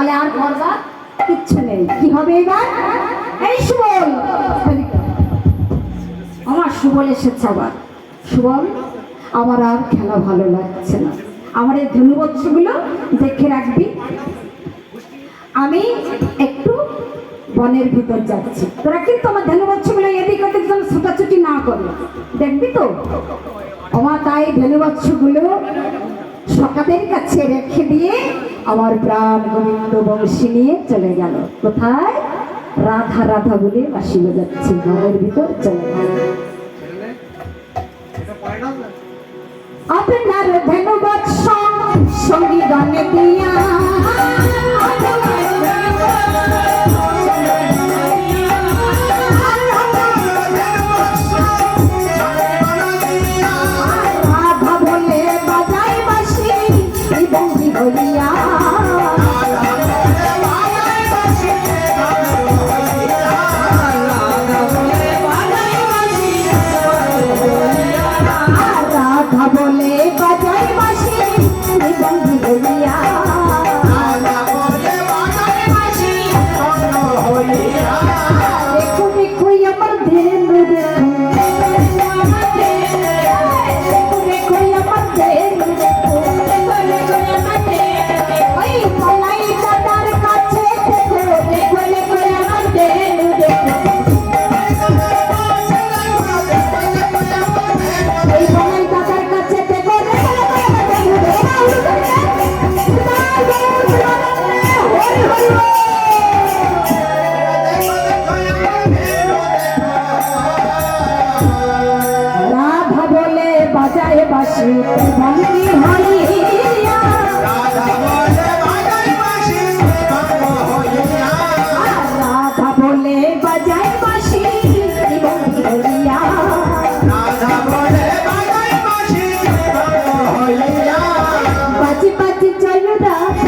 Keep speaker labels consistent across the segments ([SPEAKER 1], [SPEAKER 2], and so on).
[SPEAKER 1] তাহলে আর করবার কিচ্ছু নেই। কি হবে এবার? এই সুবল, আমার সুবল এসেছে আবার। সুবল, আমার আর খেলা ভালো লাগছে না, আমার এই ধনুবৎসগুলো দেখে রাখবি। আমি একটু বনের ভিতর যাচ্ছি, তোরা কিন্তু আমার ধনুবৎসগুলো এদিক ওদিক যেন ছুটাছুটি না করে, দেখবি তো? আমার তাই ধনুবৎসগুলো সকাদের কাছে রেখে দিয়ে আমার প্রাণ গোবিন্দ বংশী নিয়ে চলে গেল। কোথায়? রাধা রাধা বলে বাঁশি বাজাচ্ছে, বনের ভিতর চলে গেল। আপনার ধনুবৎস সঙ্গী গানে দিয়া রাধা বলে বাজাই বাঁশি বন্দি হইয়া বন্দি হইয়া রাধা বলে বাজাই বাঁশি বন্দি হইয়া বাজি বাজি চল রাধা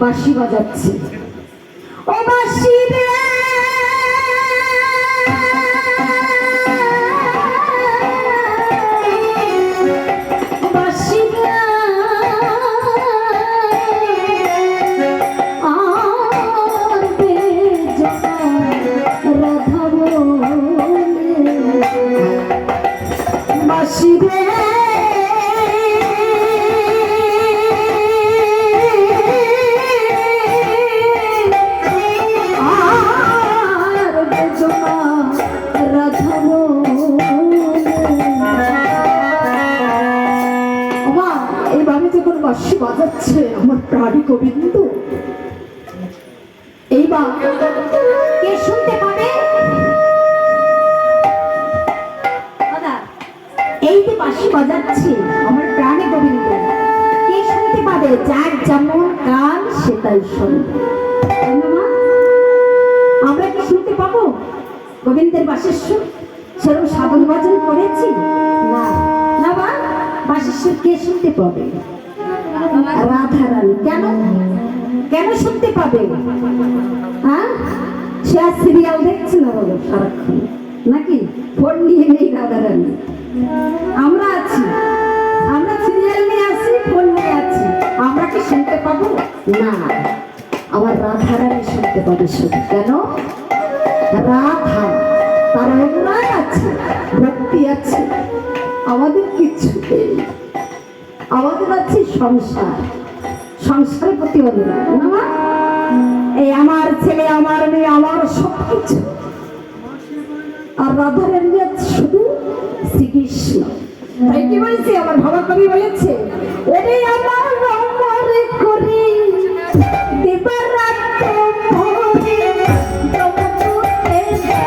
[SPEAKER 1] বাঁশি বাজাচ্ছি। ও বাঁশি রে বাঁশি রে আর রাধা বলে বাঁশি রে বাঁশি বাজাচ্ছে আমার প্রাণী গোবিন্দ। এইবার কে শুনতে পাবে? এই যে বাঁশি বাজাচ্ছে আমার প্রাণী গোবিন্দ, কে শুনতে পাবে? যার যেমন কান সে তাই শুনবে। আমরা কি শুনতে পাবো গোবিন্দের বাঁশির সুর? সেরকম সাধন ভজন করেছি না, না বা বাঁশির সুর কে শুনতে পাবে? রাধা রানী। কেন কেন শুনতে পাবে? হ্যাঁ, সে আর সিরিয়াল দেখছে না বলো সারাক্ষণ, নাকি ফোন নিয়ে নেই রাধা রানী? আমরা আছি, আমরা সিরিয়াল নিয়ে আছি, ফোন নিয়ে আছি, আমরা কি শুনতে পাবো? না, আমার রাধা রানী শুনতে পাবে শুধু। কেন? রাধা তার অনুরাগ আছে, ভক্তি আছে, আমাদের কিচ্ছু নেই। আমাদের আছে সংসার, সংসারের প্রতি অনুরাগ। না, এই আমার ছেলে, আমার মেয়ে, আমার সব কিছু। আর রাধা রানী শুধু শ্রীকৃষ্ণ। তাই কি বলছে আমার ভাবা কবি বলেছে, ওরে আমার রঙ করে দিবারাত্র ভরে জগতে দেখে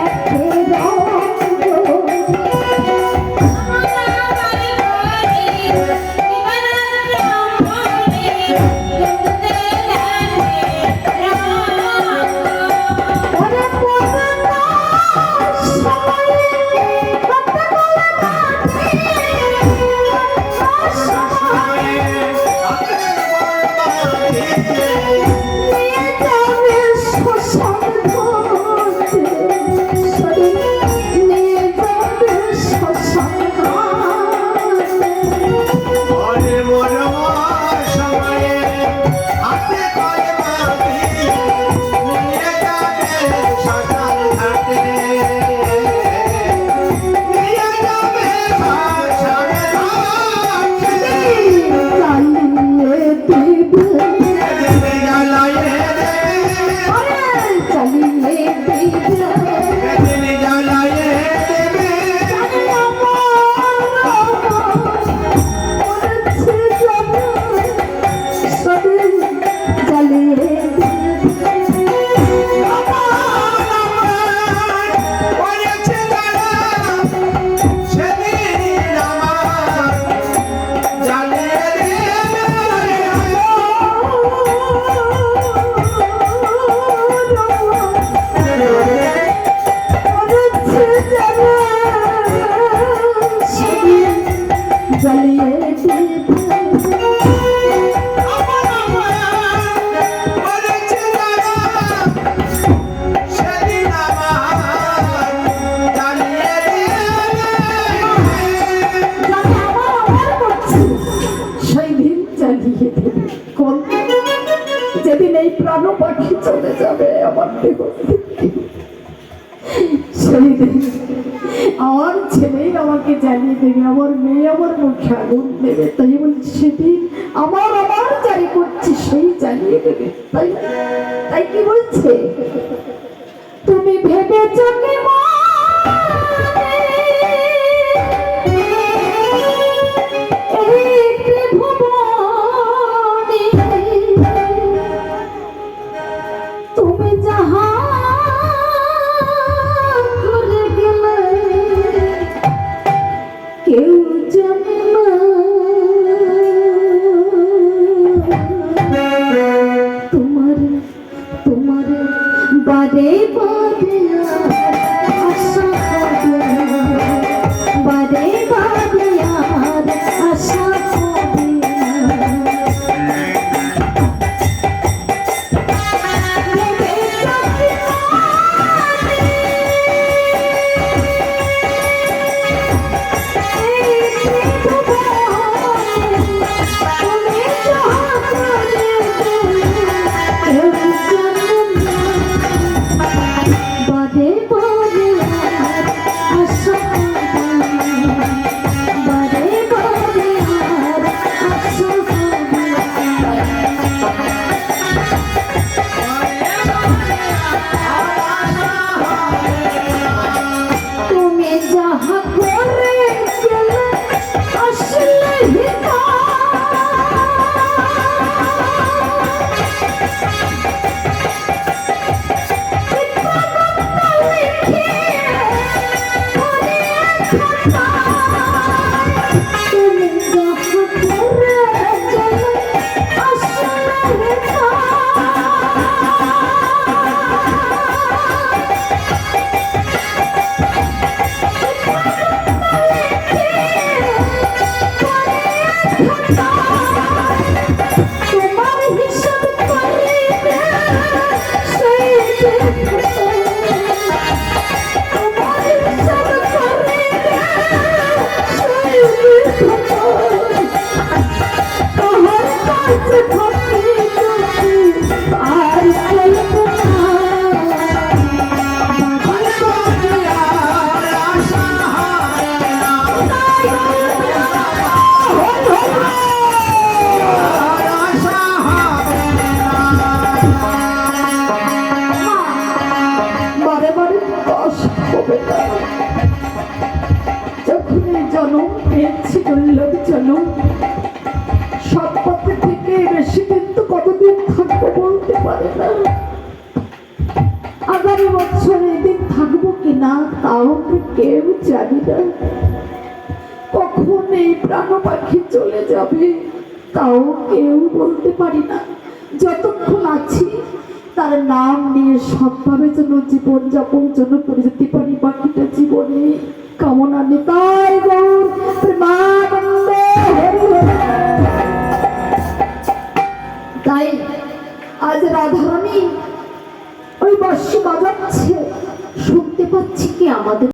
[SPEAKER 1] যেদিন এই প্রাণ পাখি চলে যাবে আমার দেহ সেই দিন আমার ছেলেই আমাকে জানিয়ে দেবে, আমার মেয়ে আমার মুখে আগুন দেবে। তাই বলছি সেদিন আমার জারি করছি সেই জানিয়ে দেবে। তাই তাই কি বলছে, তুমি ভেবেছ কি বাদে বাদে আশা বাদে বাদে আশা সব পথে থেকে বেশি কিন্তু কতদিন থাকবো বলতে পারে না। আগামী বছর এদিন থাকবো কিনা তাও কি কেউ জানি না। কখন এই প্রাণ পাখি চলে যাবে তাও কেউ বলতে পারি না। যতক্ষণ আছি তার নাম নিয়ে সৎভাবে যেন জীবন যাপন জন্য করে যেতে পারি, বাকিটা জীবনে কামনা নেই। তাই গৌর প্রেমা